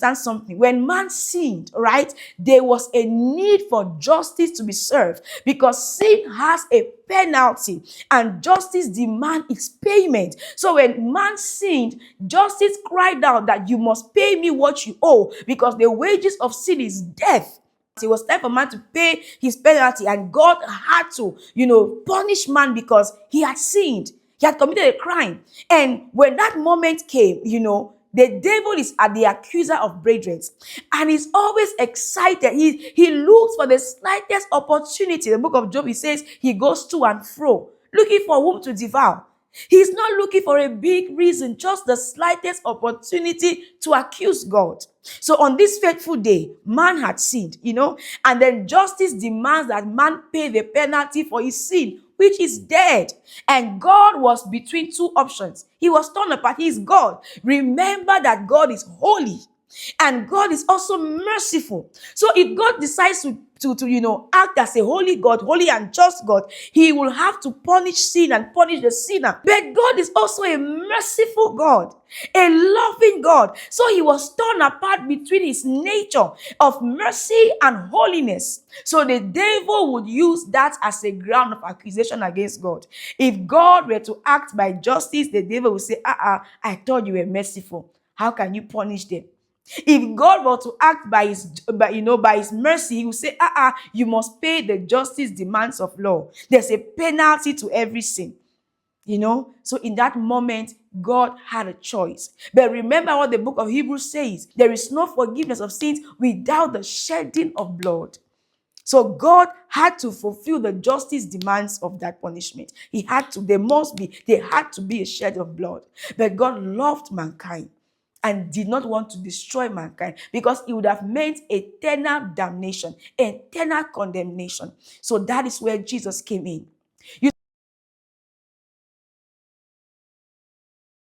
understand something. When man sinned, right, there was a need for justice to be served because sin has a penalty and justice demands its payment. So when man sinned, justice cried out that you must pay me what you owe because the wages of sin is death. It was time for man to pay his penalty, and God had to, punish man because he had sinned. He had committed a crime. And when that moment came, the devil is at the accuser of brethren, and he's always excited. He looks for the slightest opportunity. The book of Job, he says he goes to and fro, looking for whom to devour. He's not looking for a big reason, just the slightest opportunity to accuse God. So on this fateful day, man had sinned, and then justice demands that man pay the penalty for his sin, which is dead. And God was between two options. He was torn apart. He is God. Remember that God is holy. And God is also merciful. So if God decides to act as a holy God, holy and just God, he will have to punish sin and punish the sinner. But God is also a merciful God, a loving God. So he was torn apart between his nature of mercy and holiness. So the devil would use that as a ground of accusation against God. If God were to act by justice, the devil would say, I thought you were merciful. How can you punish them? If God were to act by his mercy, he will say, you must pay the justice demands of law. There's a penalty to every sin. So in that moment, God had a choice. But remember what the book of Hebrews says. There is no forgiveness of sins without the shedding of blood. So God had to fulfill the justice demands of that punishment. There had to be a shed of blood. But God loved mankind and did not want to destroy mankind because it would have meant eternal damnation, eternal condemnation. So that is where Jesus came in.